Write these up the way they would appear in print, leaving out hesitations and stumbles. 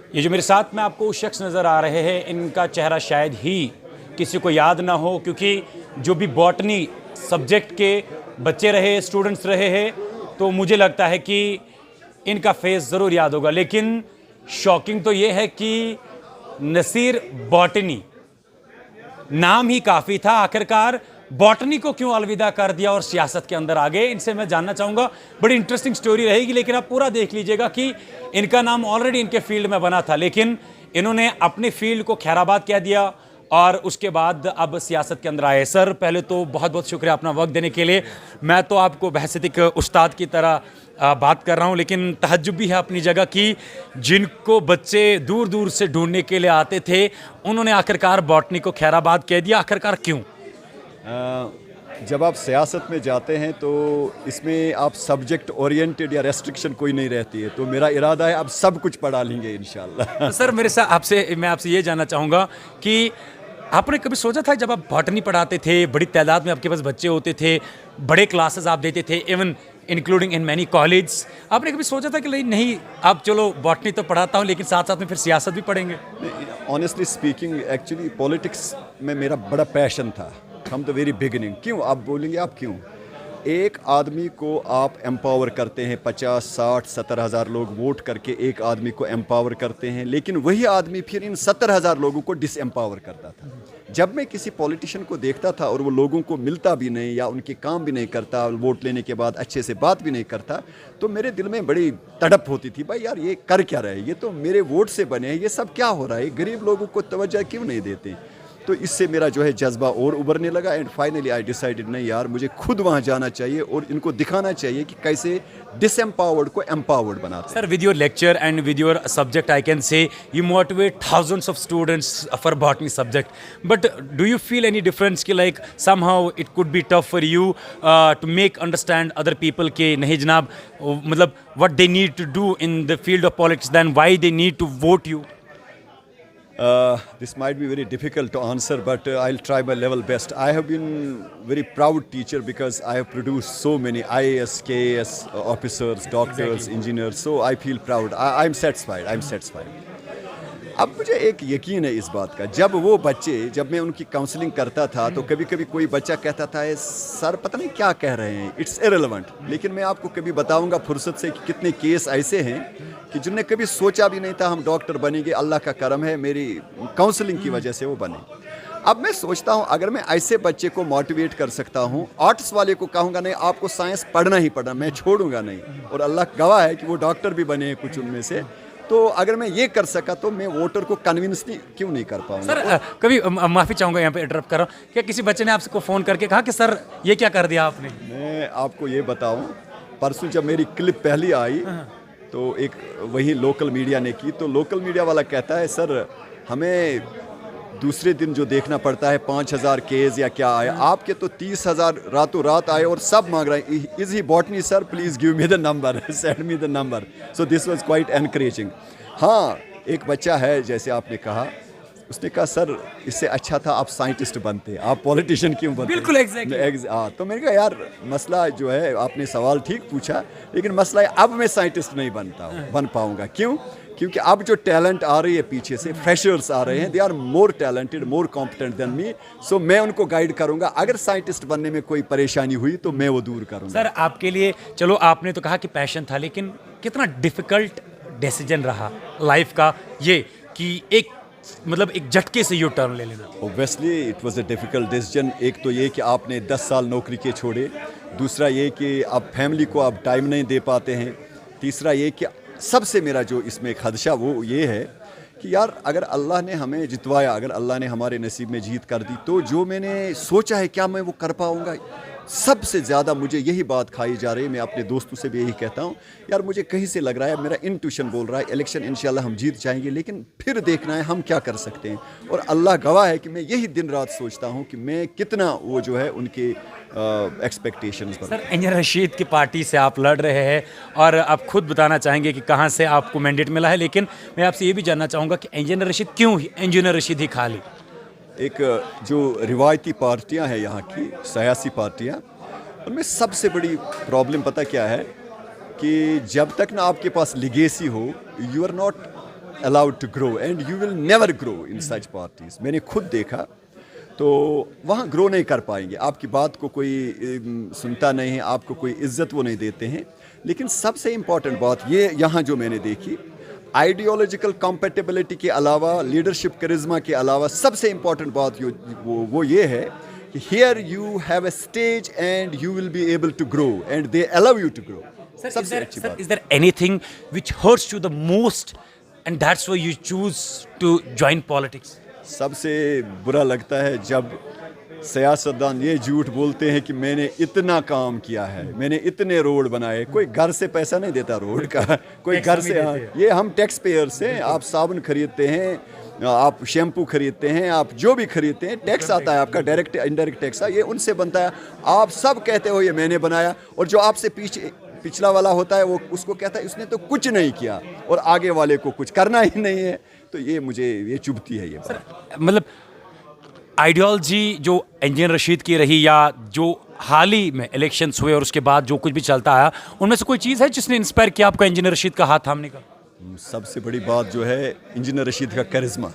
ये जो मेरे साथ में आपको शख्स नज़र आ रहे हैं, इनका चेहरा शायद ही किसी को याद ना हो, क्योंकि जो भी बॉटनी सब्जेक्ट के बच्चे रहे, स्टूडेंट्स रहे हैं, तो मुझे लगता है कि इनका फेस ज़रूर याद होगा। लेकिन शॉकिंग तो ये है कि नसीर बॉटनी नाम ही काफ़ी था, आखिरकार बॉटनी को क्यों अलविदा कर दिया और सियासत के अंदर आ गए, इनसे मैं जानना चाहूँगा। बड़ी इंटरेस्टिंग स्टोरी रहेगी, लेकिन आप पूरा देख लीजिएगा कि इनका नाम ऑलरेडी इनके फील्ड में बना था, लेकिन इन्होंने अपने फील्ड को खैराबाद कह दिया और उसके बाद अब सियासत के अंदर आए। सर, पहले तो बहुत बहुत शुक्रिया अपना वक्त देने के लिए। मैं तो आपको बहसियत एक उस्ताद की तरह बात कर रहा हूँ, लेकिन तहज्जुब भी है अपनी जगह कि जिनको बच्चे दूर दूर से ढूंढने के लिए आते थे, उन्होंने आखिरकार बॉटनी को खैराबाद कह दिया। आखिरकार क्यों? जब आप सियासत में जाते हैं तो इसमें आप सब्जेक्ट ओरिएंटेड या रेस्ट्रिक्शन कोई नहीं रहती है, तो मेरा इरादा है अब सब कुछ पढ़ा लेंगे इंशाल्लाह। सर, मैं आपसे ये जानना चाहूँगा कि आपने कभी सोचा था, जब आप बॉटनी पढ़ाते थे, बड़ी तादाद में आपके पास बच्चे होते थे, बड़े क्लासेस आप देते थे, even including in many college, आपने कभी सोचा था कि नहीं अब चलो बॉटनी तो पढ़ाता हूँ, लेकिन साथ साथ में फिर सियासत भी पढ़ेंगे? ऑनेस्टली स्पीकिंग, एक्चुअली पॉलिटिक्स में मेरा बड़ा पैशन था फ्रॉम द वेरी बिगिनिंग। क्यों आप बोलेंगे, आप क्यों? एक आदमी को आप एम्पावर करते हैं, 50, 60, 70 हज़ार लोग वोट करके एक आदमी को एम्पावर करते हैं, लेकिन वही आदमी फिर इन 70 हज़ार लोगों को डिसएम्पावर करता था। जब मैं किसी पॉलिटिशियन को देखता था और वो लोगों को मिलता भी नहीं या उनके काम भी नहीं करता, वोट लेने के बाद अच्छे से बात भी नहीं करता, तो मेरे दिल में बड़ी तड़प होती थी, भाई यार ये कर क्या रहे, ये तो मेरे वोट से बने हैं, ये सब क्या हो रहा है, गरीब लोगों को तवज्जो क्यों नहीं देते? तो इससे मेरा जो है जज्बा और उभरने लगा एंड फाइनली आई डिसाइडेड, नहीं यार मुझे खुद वहाँ जाना चाहिए और इनको दिखाना चाहिए कि कैसे डिसएम्पावर्ड को एम्पावर्ड बनाते हैं। Sir, with your lecture and with your subject I can say you motivate thousands of students for botany subject, but do you feel any difference कि like somehow it could be tough for you to make understand other people कि नहीं जनाब, मतलब what they need to do in the field of politics, then why they need to vote you? This might be very difficult to answer, but I'll try my level best. I have been very proud teacher because I have produced so many IAS, KAS officers, doctors, engineers. So I feel proud. I'm satisfied. I'm satisfied. अब मुझे एक यकीन है इस बात का, जब मैं उनकी काउंसलिंग करता था तो कभी कभी कोई बच्चा कहता था सर पता नहीं क्या कह रहे हैं, इट्स इरेलेवेंट, लेकिन मैं आपको कभी बताऊंगा फुर्सत से कि कितने केस ऐसे हैं कि जिनने कभी सोचा भी नहीं था हम डॉक्टर बनेंगे, अल्लाह का करम है मेरी काउंसलिंग की वजह से वो बने। अब मैं सोचता हूँ अगर मैं ऐसे बच्चे को मोटिवेट कर सकता हूँ, आर्ट्स वाले को कहूँगा नहीं आपको साइंस पढ़ना ही पढ़ना, मैं छोड़ूंगा नहीं, और अल्लाह गवाह है कि वो डॉक्टर भी बने हैं कुछ उनमें से, तो अगर मैं ये कर सका तो मैं वोटर को कन्विंस क्यों नहीं कर पाऊंगा? सर, कभी माफ़ी चाहूँगा यहाँ पे इंटरप्ट कर रहा हूँ, क्या किसी बच्चे ने आपको फ़ोन करके कहा कि सर ये क्या कर दिया आपने? मैं आपको ये बताऊं, परसों जब मेरी क्लिप पहली आई तो एक वही लोकल मीडिया ने की, तो लोकल मीडिया वाला कहता है सर हमें दूसरे दिन जो देखना पड़ता है 5,000 केस या क्या आया, आपके तो 30,000 रातों रात आए और सब मांग रहे हैं is he botany sir, please give me the number, send me the number. So this was quite encouraging. हाँ, एक बच्चा है जैसे आपने कहा, उसने कहा सर इससे अच्छा था आप साइंटिस्ट बनते, आप पॉलिटिशियन क्यों बनते? बिल्कुल एग्जैक्टली। हाँ, तो मैंने कहा यार मसला जो है, आपने सवाल ठीक पूछा, लेकिन मसला है अब मैं साइंटिस्ट नहीं बन पाऊंगा। क्यों? क्योंकि अब जो टैलेंट आ रही है पीछे से, फ्रेशर्स आ रहे हैं, they are more talented, more competent than me, so मैं उनको गाइड करूंगा। अगर साइंटिस्ट बनने में कोई परेशानी हुई तो मैं वो दूर करूंगा। सर, आपके लिए चलो आपने तो कहा कि पैशन था, लेकिन कितना डिफिकल्ट डिसीजन रहा लाइफ का ये कि एक झटके से यू टर्न ले लेना? Obviously it was a difficult decision. एक तो ये कि आपने 10 साल नौकरी के छोड़े, दूसरा ये कि आप फैमिली को आप टाइम नहीं दे पाते हैं, तीसरा ये कि सबसे मेरा जो इसमें खदशा वो ये है कि यार अगर अल्लाह ने हमें जितवाया, अगर अल्लाह ने हमारे नसीब में जीत कर दी, तो जो मैंने सोचा है क्या मैं वो कर पाऊँगा? सबसे ज़्यादा मुझे यही बात खाई जा रही है। मैं अपने दोस्तों से भी यही कहता हूँ, यार मुझे कहीं से लग रहा है, मेरा इंट्यूशन बोल रहा है इलेक्शन इंशाल्लाह हम जीत जाएंगे, लेकिन फिर देखना है हम क्या कर सकते हैं। और अल्लाह गवाह है कि मैं यही दिन रात सोचता हूँ कि मैं कितना वो जो है उनके एक्सपेक्टेशंस पर। सर, इंजीनियर रशीद की पार्टी से आप लड़ रहे हैं और आप खुद बताना चाहेंगे कि कहाँ से आपको मैंडेट मिला है, लेकिन मैं आपसे ये भी जानना चाहूँगा कि इंजीनियर रशीद क्यों इंजीनियर रशीद ही खाली? एक जो रिवायती पार्टियां हैं यहाँ की सियासी पार्टियां, उनमें सबसे बड़ी प्रॉब्लम पता क्या है कि जब तक ना आपके पास लिगेसी हो, you are not allowed to grow and you will never grow in such parties. मैंने खुद देखा, तो वहाँ ग्रो नहीं कर पाएंगे, आपकी बात को कोई सुनता नहीं है, आपको कोई इज्जत वो नहीं देते हैं. लेकिन सबसे इम्पॉर्टेंट बात ये यहाँ जो मैंने देखी, आइडियोलॉजिकल कॉम्पेटिबिलिटी के अलावा, लीडरशिप करिश्मा के अलावा सबसे इम्पॉर्टेंट बात वो ये है कि here you have a stage and you will be able to grow and they allow you to grow. सबसे अच्छी बात. Is there anything which hurts you the most and that's why you choose to join politics? सबसे बुरा लगता है जब सियासतदान ये झूठ बोलते हैं कि मैंने इतना काम किया है, मैंने इतने रोड बनाए. कोई घर से पैसा नहीं देता रोड का, कोई घर से. ये हम टैक्स पेयर्स हैं. आप साबुन खरीदते हैं, आप शैम्पू खरीदते हैं, आप जो भी खरीदते हैं, टैक्स आता है आपका, डायरेक्ट इनडायरेक्ट टैक्स ये उनसे बनता है. आप सब कहते हो ये मैंने बनाया, और जो आपसे पिछला वाला होता है वो उसको कहता है उसने तो कुछ नहीं किया, और आगे वाले को कुछ करना ही नहीं है. तो ये मुझे ये चुभती है ये बात. मतलब आइडियोलॉजी जो इंजीनियर रशीद की रही, या जो हाल ही में इलेक्शंस हुए और उसके बाद जो कुछ भी चलता आया, उनमें से कोई चीज़ है जिसने इंस्पायर किया आपको इंजीनियर रशीद का हाथ थामने का? सबसे बड़ी बात जो है इंजीनियर रशीद का करिश्मा.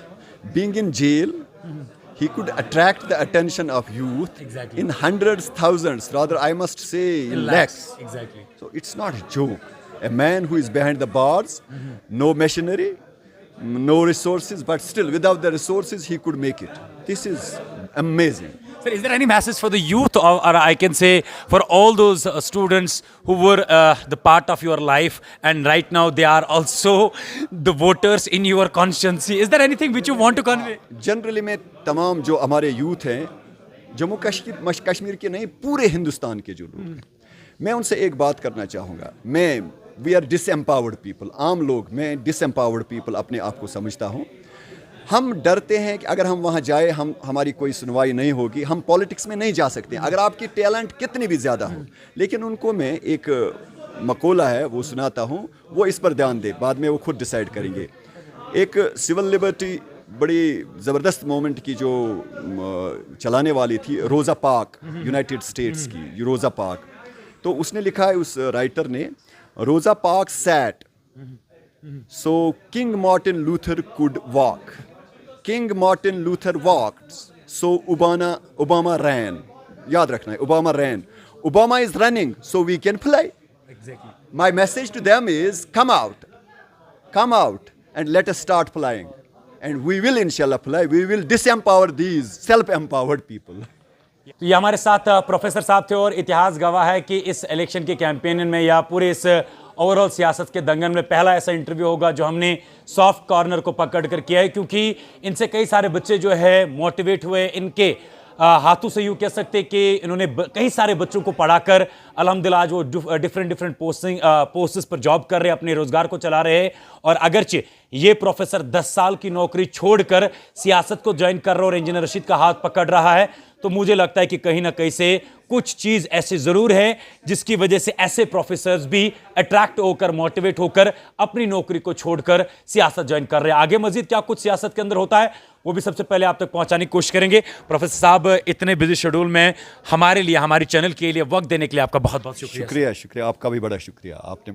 Being in jail, he could attract the attention of youth. Exactly. In hundreds, thousands, rather I must say in lakhs. Exactly. So it's not a joke. A man who is behind the bars, no machinery, no resources, but still without the resources he could make it. This is amazing. Sir, is there any message for the youth, or I can say for all those students who were the part of your life and right now they are also the voters in your constituency? Is there anything which you want to convey? Generally मैं तमाम जो हमारे youth हैं, जम्मू कश्मीर के नहीं पूरे हिंदुस्तान के जो लोग हैं, मैं उनसे एक बात करना चाहूँगा. We are disempowered people. आम लोग, मैं डिसएम्पावर्ड पीपल अपने आप को समझता हूँ. हम डरते हैं कि अगर हम वहाँ जाए हमारी कोई सुनवाई नहीं होगी, हम पॉलिटिक्स में नहीं जा सकते. अगर आपकी टैलेंट कितनी भी ज़्यादा हो, लेकिन उनको मैं एक मकोला है वो सुनाता हूँ, वो इस पर ध्यान दे, बाद में वो खुद डिसाइड करेंगे. एक सिविल लिबर्टी बड़ी ज़बरदस्त मोमेंट की जो चलाने वाली थी, रोज़ा पार्क, यूनाइटेड स्टेट्स की रोज़ा पार्क. तो उसने लिखा है उस राइटर ने, Rosa Park sat so King Martin Luther could walk. King Martin Luther walked, so Obama ran. याद रखना है, Obama ran. Obama is running, so we can fly. Exactly. My message to them is come out and let us start flying. And we will inshallah fly. We will disempower these self-empowered people. तो ये हमारे साथ professor साहब थे, और इतिहास गवाह है कि इस इलेक्शन के कैंपेन में या पूरे इस ओवरऑल सियासत के दंगल में पहला ऐसा इंटरव्यू होगा जो हमने सॉफ्ट कॉर्नर को पकड़ कर किया है, क्योंकि इनसे कई सारे बच्चे जो है मोटिवेट हुए. इनके हाथों से यूँ कह सकते कि इन्होंने कई सारे बच्चों को पढ़ाकर अल्हम्दुलिल्लाह आज वो डिफरेंट पोस्ट्स पर जॉब कर रहे हैं, अपने रोज़गार को चला रहे हैं. और अगरचे ये प्रोफेसर 10 साल की नौकरी छोड़कर सियासत को ज्वाइन कर रहा और इंजीनियर रशीद का हाथ पकड़ रहा है, तो मुझे लगता है कि कहीं ना कहीं से कुछ चीज़ ऐसी ज़रूर है जिसकी वजह से ऐसे प्रोफेसर्स भी अट्रैक्ट होकर, मोटिवेट होकर अपनी नौकरी को छोड़कर सियासत ज्वाइन कर रहे हैं. आगे मजीद क्या कुछ सियासत के अंदर होता है वो भी सबसे पहले आप तक पहुंचाने की कोशिश करेंगे. प्रोफेसर साहब, इतने बिजी शेड्यूल में हमारे लिए, हमारे चैनल के लिए वक्त देने के लिए आपका बहुत बहुत शुक्रिया. शुक्रिया. आपका भी बड़ा शुक्रिया. आपने